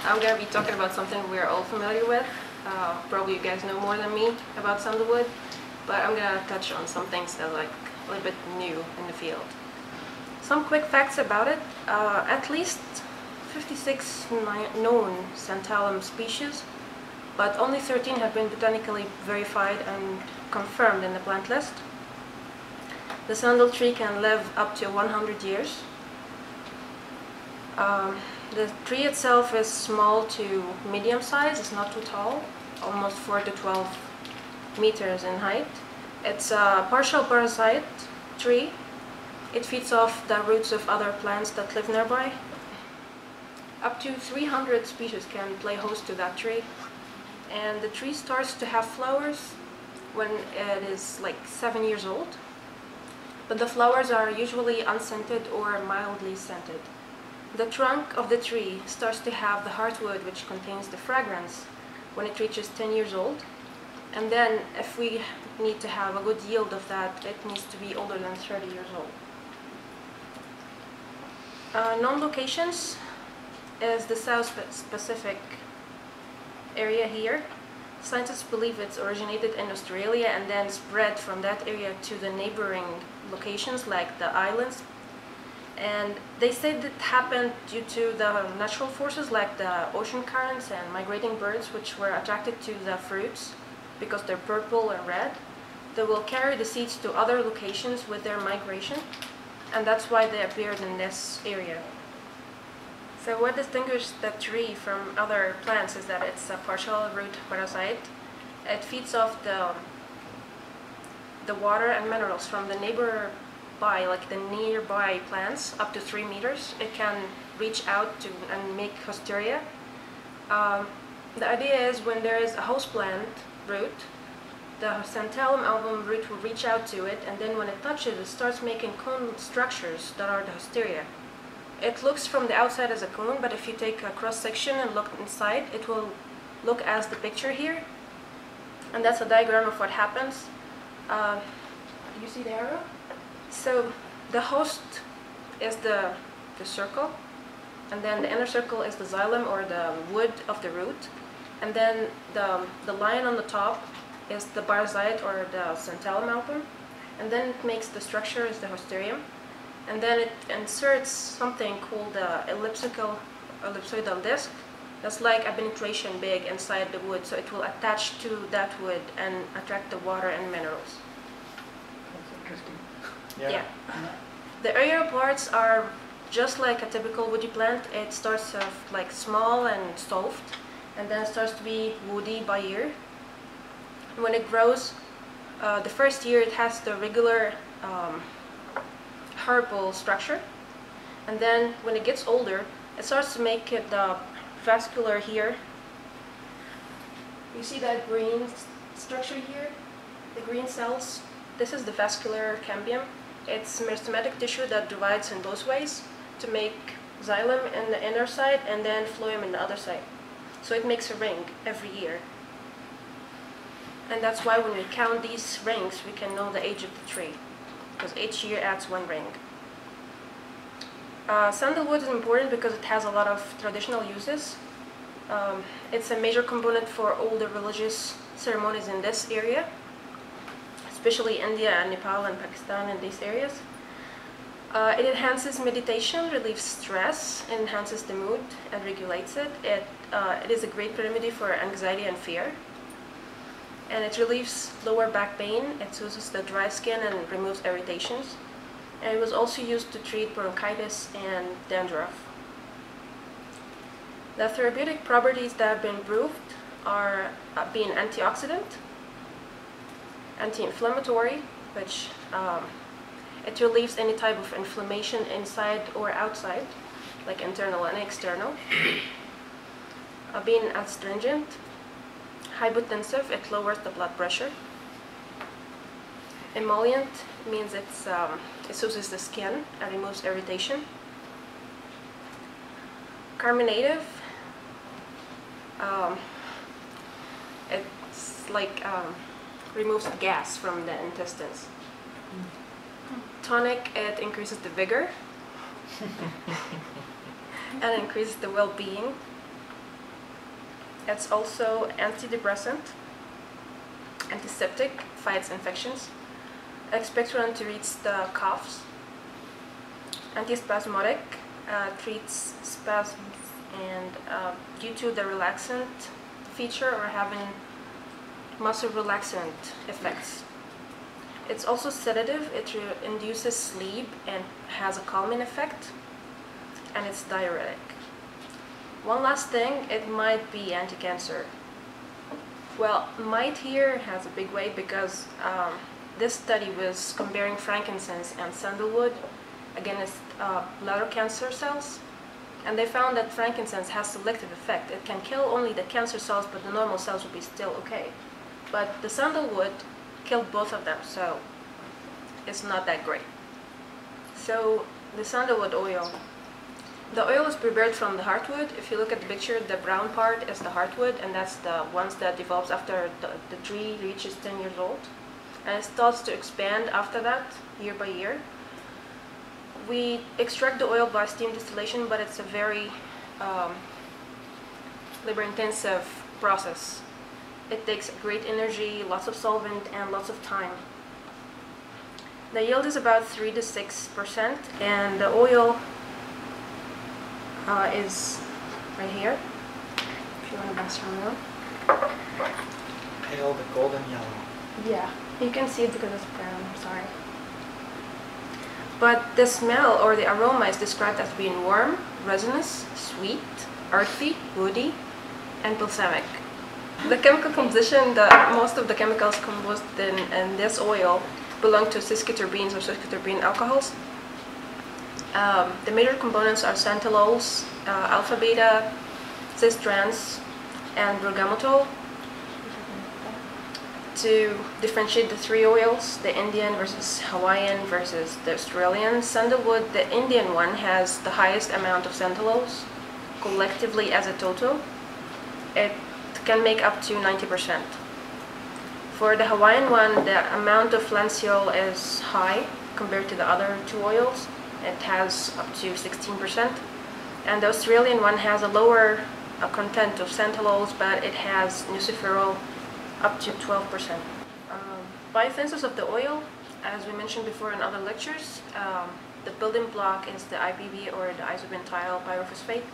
I'm going to be talking about something we're all familiar with. Probably you guys know more than me about sandalwood, but I'm going to touch on some things that are like a little bit new in the field. Some quick facts about it. At least 56 known santalum species, but only 13 have been botanically verified and confirmed in the plant list. The sandal tree can live up to 100 years. The tree itself is small to medium size, it's not too tall, almost 4 to 12 meters in height. It's a partial parasite tree. It feeds off the roots of other plants that live nearby. Up to 300 species can play host to that tree. And the tree starts to have flowers when it is like 7 years old. But the flowers are usually unscented or mildly scented. The trunk of the tree starts to have the heartwood, which contains the fragrance, when it reaches 10 years old. And then, if we need to have a good yield of that, it needs to be older than 30 years old. Known locations is the South Pacific area here. Scientists believe it's originated in Australia and then spread from that area to the neighboring locations like the islands. And they say that happened due to the natural forces like the ocean currents and migrating birds, which were attracted to the fruits because they're purple and red. They will carry the seeds to other locations with their migration, and that's why they appeared in this area. So what distinguishes the tree from other plants is that it's a partial root parasite. It feeds off the water and minerals from the nearby plants up to 3 meters. It can reach out to and make hosteria. The idea is when there is a host plant root, the Santalum album root will reach out to it, and then when it touches it starts making cone structures that are the hosteria. It looks from the outside as a cone, but if you take a cross section and look inside, it will look as the picture here. And that's a diagram of what happens. You see the arrow? So the host is the circle, and then the inner circle is the xylem or the wood of the root, and then the line on the top is the parasite or the Santalum album, and then it makes the structure as the hosterium, and then it inserts something called the ellipsoidal disc. That's like a penetration bag inside the wood, so it will attach to that wood and attract the water and minerals. That's interesting. Yeah. The aerial parts are just like a typical woody plant. It starts off like small and soft, and then starts to be woody by year. When it grows, the first year it has the regular herbal structure, and then when it gets older, it starts to make it the vascular here. You see that green structure here? The green cells? This is the Vascular Cambium. It's meristematic tissue that divides in both ways to make xylem in the inner side and then phloem in the other side. So it makes a ring every year. And that's why when we count these rings, we can know the age of the tree, because each year adds 1 ring. Sandalwood is important because it has a lot of traditional uses. It's a major component for all the religious ceremonies in this area, especially India and Nepal and Pakistan and these areas. It enhances meditation, relieves stress, enhances the mood, and regulates it. It is a great remedy for anxiety and fear. And it relieves lower back pain, it soothes the dry skin and removes irritations. And it was also used to treat bronchitis and dandruff. The therapeutic properties that have been proved are being antioxidant, anti-inflammatory, which it relieves any type of inflammation inside or outside, like internal and external. Being astringent, hypotensive, it lowers the blood pressure. Emollient means it soothes the skin and removes irritation. Carminative, it's like removes the gas from the intestines. Tonic, it increases the vigor and increases the well-being. It's also antidepressant, antiseptic, fights infections, expectorant to treat the coughs, antispasmodic, treats spasms, and due to the relaxant feature or having muscle relaxant effects. It's also sedative, it induces sleep and has a calming effect, and it's diuretic. One last thing, it might be anti-cancer. Well, might here has a big weight because this study was comparing frankincense and sandalwood against bladder cancer cells, and they found that frankincense has selective effect. It can kill only the cancer cells, but the normal cells will be still okay. But the sandalwood killed both of them, so it's not that great. So the sandalwood oil. The oil is prepared from the heartwood. If you look at the picture, the brown part is the heartwood, and that's the ones that develops after the tree reaches 10 years old. And it starts to expand after that, year by year. We extract the oil by steam distillation, but it's a very labor-intensive process. It takes great energy, lots of solvent, and lots of time. The yield is about 3 to 6%, and the oil is right here, if you want to pass around. Pale but golden yellow. Yeah, you can see it because it's brown, I'm sorry. But the smell or the aroma is described as being warm, resinous, sweet, earthy, woody, and balsamic. The chemical composition, most of the chemicals composed in this oil belong to cis-keterbienes or cis-keterbene alcohols. The major components are xantalols, alpha-beta, cis-trans, and bergamotol. To differentiate the three oils, the Indian versus Hawaiian versus the Australian sandalwood, the Indian one has the highest amount of xantalols collectively as a total. It can make up to 90%. For the Hawaiian one, the amount of lanceol is high compared to the other two oils. It has up to 16%. And the Australian one has a lower content of xantalols, but it has nuciferol up to 12%. Biosenses of the oil, as we mentioned before in other lectures, the building block is the IPB or the isobentyl pyrophosphate.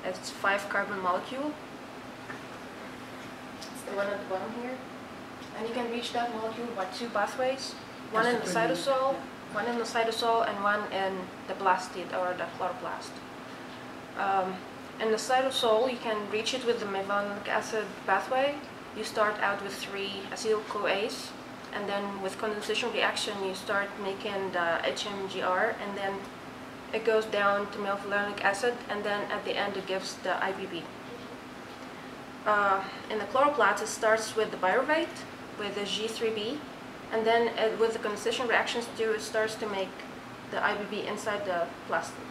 It's 5-carbon molecule. It's the one at the bottom here. And you can reach that molecule by two pathways, one in the cytosol, and one in the blastid or the chloroplast. In the cytosol, you can reach it with the mevanoic acid pathway. You start out with 3 acetyl-CoAs, and then with condensation reaction, you start making the HMGR, and then it goes down to methylmalonic acid, and then at the end it gives the IPB. In the chloroplast, it starts with the pyruvate, with the G3B, and then with the condensation reactions too, it starts to make the IPB inside the plastic.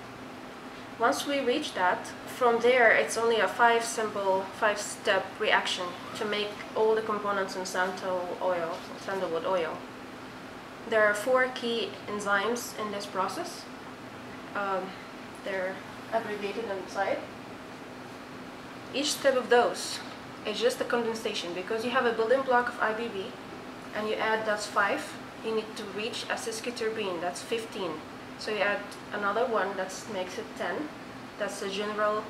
Once we reach that, from there it's only a 5-step reaction to make all the components in sandalwood oil. There are 4 key enzymes in this process. They're abbreviated on the side. Each step of those is just a condensation, because you have a building block of IBB and you add that's 5, you need to reach a cis-keterbene, that's 15. So you add another one that makes it 10. That's the general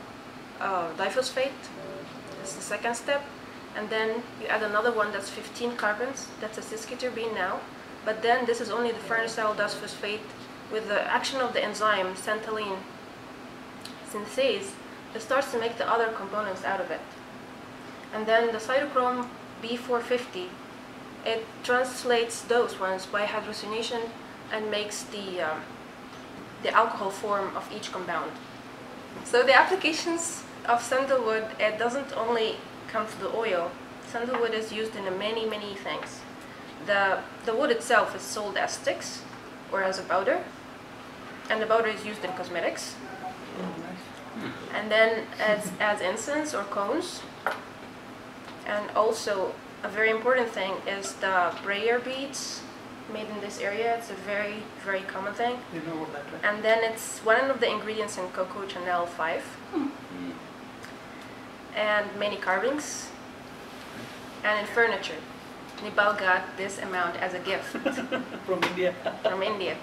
diphosphate. That's the second step. And then you add another one that's 15 carbons. That's a cis-keterbene now. But then this is only the farnesyl diphosphate. With the action of the enzyme xanthine synthase, it starts to make the other components out of it. And then the cytochrome B450, it translates those ones by hydrogenation and makes the alcohol form of each compound. So the applications of sandalwood, it doesn't only come to the oil. Sandalwood is used in many, many things. The wood itself is sold as sticks or as a powder, and the powder is used in cosmetics. And then as incense or cones. And also a very important thing is the brayer beads made in this area. It's a very, very common thing. You know what that is? And then it's one of the ingredients in Coco Chanel 5. and many carvings, and in furniture. Nepal got this amount as a gift From India. from India,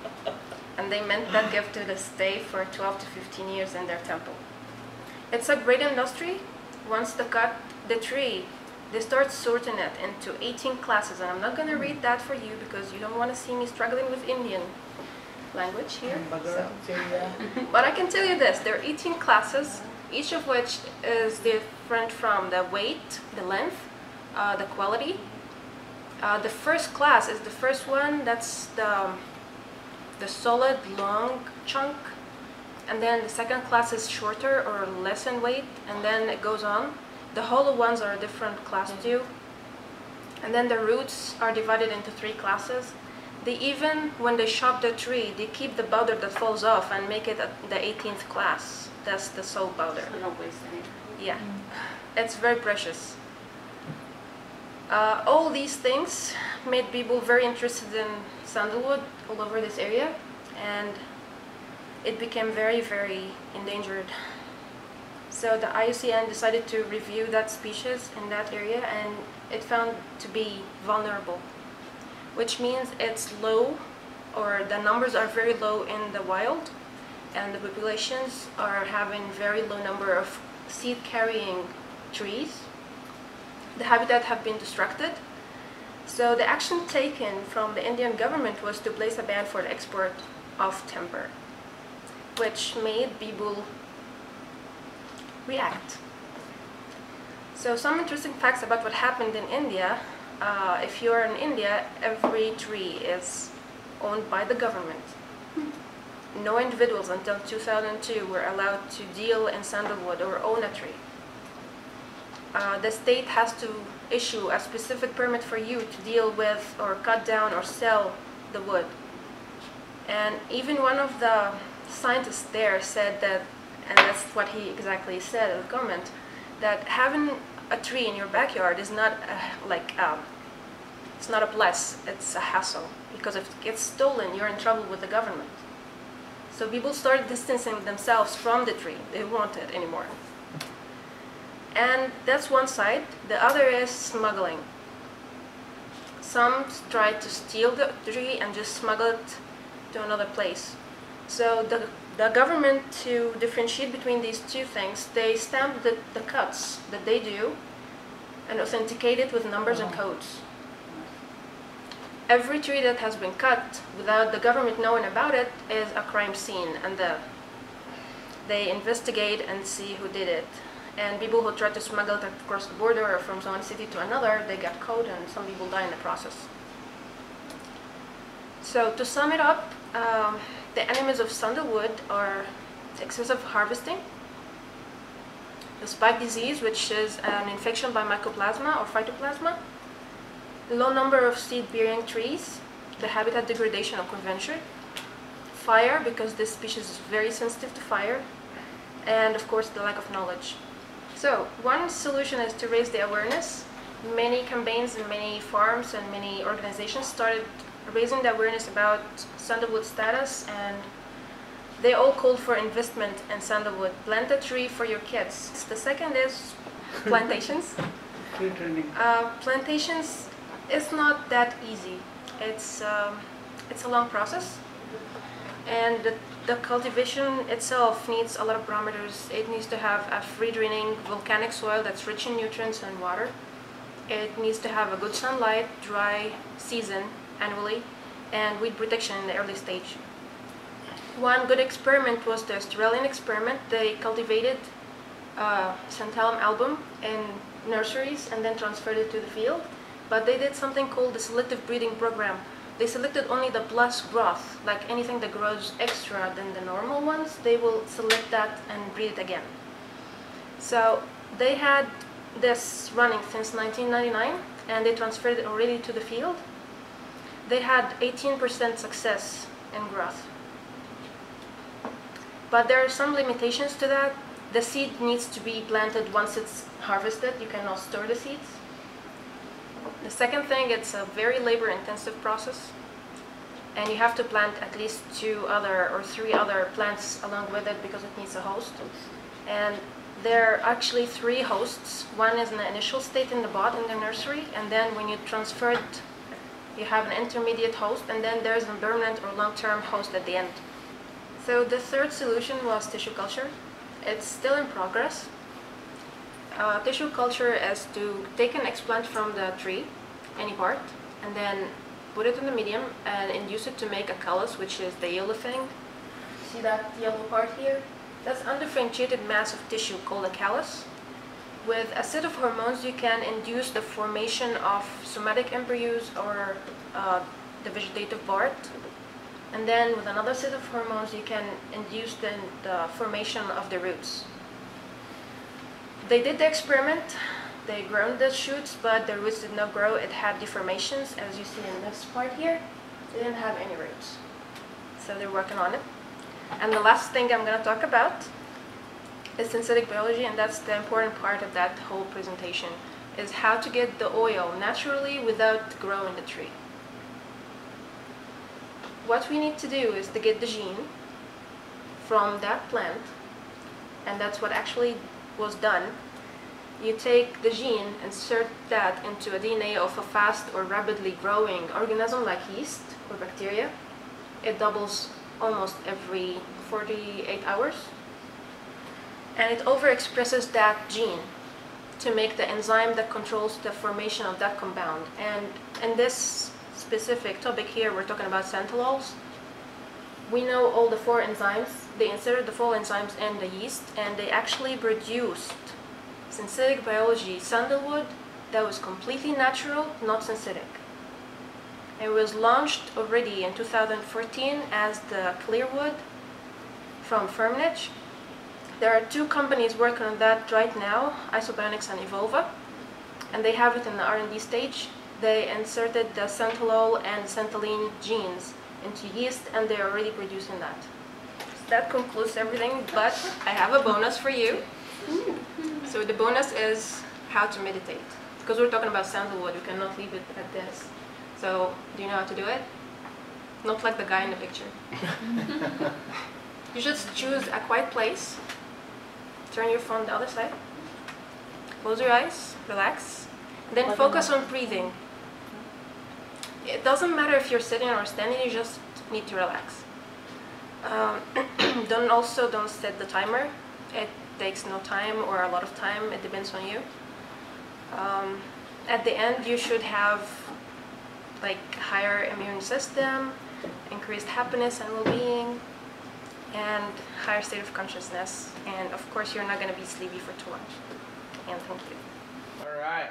and they meant that gift to stay for 12 to 15 years in their temple. It's a great industry. Once they cut the tree, they start sorting it into 18 classes, and I'm not going to read that for you because you don't want to see me struggling with Indian language here. So. But I can tell you this, there are 18 classes, each of which is different from the weight, the length, the quality. The first class is the first one, that's the solid long chunk, and then the second class is shorter or less in weight, and then it goes on. The hollow ones are a different class too, and then the roots are divided into 3 classes. They even, when they chop the tree, they keep the powder that falls off and make it the 18th class. That's the soul powder. So no waste any. Yeah, it's very precious. All these things made people very interested in sandalwood all over this area, and it became very, very endangered. So the IUCN decided to review that species in that area, and it found to be vulnerable, which means it's low, or the numbers are very low in the wild, and the populations are having very low number of seed-carrying trees. The habitat have been destructed. So the action taken from the Indian government was to place a ban for the export of timber, which made people react. So some interesting facts about what happened in India. If you are in India, every tree is owned by the government. No individuals until 2002 were allowed to deal in sandalwood or own a tree. The state has to issue a specific permit for you to deal with or cut down or sell the wood. And even one of the scientists there said that, and that's what he exactly said in the comment, that having a tree in your backyard is not it's not a plus, it's a hassle, because if it gets stolen, you're in trouble with the government. So people started distancing themselves from the tree. They don't want it anymore. And that's one side. The other is smuggling. Some try to steal the tree and just smuggle it to another place. So the government, to differentiate between these two things, they stamp the cuts that they do and authenticate it with numbers and codes. Every tree that has been cut without the government knowing about it is a crime scene, and they investigate and see who did it. And people who try to smuggle it across the border or from one city to another, they get caught, and some people die in the process. So to sum it up, the enemies of sandalwood are excessive harvesting, the spike disease, which is an infection by mycoplasma or phytoplasma, low number of seed-bearing trees, the habitat degradation of convention, fire, because this species is very sensitive to fire, and of course the lack of knowledge. So one solution is to raise the awareness. Many campaigns and many farms and many organizations started raising the awareness about sandalwood status, and they all called for investment in sandalwood. Plant a tree for your kids. The second is plantations. Tree training. Plantations is not that easy. It's a long process, and the cultivation itself needs a lot of parameters. It needs to have a free-draining volcanic soil that's rich in nutrients and water. It needs to have a good sunlight, dry season annually, and weed protection in the early stage. One good experiment was the Australian experiment. They cultivated Santalum album in nurseries and then transferred it to the field. But they did something called the selective breeding program. They selected only the plus growth, like anything that grows extra than the normal ones, they will select that and breed it again. So they had this running since 1999, and they transferred it already to the field. They had 18% success in growth. But there are some limitations to that. The seed needs to be planted once it's harvested. You cannot store the seeds. The second thing, it's a very labor-intensive process, and you have to plant at least 2 other or 3 other plants along with it because it needs a host. And there are actually three hosts. One is in the initial state in the pot in the nursery, and then when you transfer it, you have an intermediate host, and then there's a permanent or long-term host at the end. So the third solution was tissue culture. It's still in progress. Tissue culture is to take an explant from the tree, any part, and then put it in the medium and induce it to make a callus, which is the yellow thing. See that yellow part here? That's undifferentiated mass of tissue called a callus. With a set of hormones, you can induce the formation of somatic embryos or the vegetative part. And then with another set of hormones, you can induce the formation of the roots. They did the experiment. They grown the shoots, but the roots did not grow. It had deformations, as you see in this part here. They didn't have any roots. So they're working on it. And the last thing I'm going to talk about is synthetic biology, and that's the important part of that whole presentation, is how to get the oil naturally without growing the tree. What we need to do is to get the gene from that plant, and that's what actually was done. You take the gene, insert that into a DNA of a fast or rapidly growing organism like yeast or bacteria. It doubles almost every 48 hours. And it overexpresses that gene to make the enzyme that controls the formation of that compound. And in this specific topic here, we're talking about xanthols. We know all the four enzymes. They inserted the four enzymes in the yeast, and they actually produced synthetic biology sandalwood that was completely natural, not synthetic. It was launched already in 2014 as the Clearwood from Firmenich. There are two companies working on that right now, Isobionics and Evolva, and they have it in the R&D stage. They inserted the xanthol and xanthine genes into yeast, and they're already producing that. So that concludes everything, but I have a bonus for you. So the bonus is how to meditate. Because we're talking about sandalwood, we cannot leave it at this. So, do you know how to do it? Not like the guy in the picture. You just choose a quiet place. Turn your phone the other side. Close your eyes, relax. Then focus on breathing. It doesn't matter if you're sitting or standing, you just need to relax. Don't set the timer. It takes no time or a lot of time, it depends on you. At the end, you should have like higher immune system, increased happiness and well-being, and higher state of consciousness. And of course, you're not going to be sleepy for too much. And thank you. All right.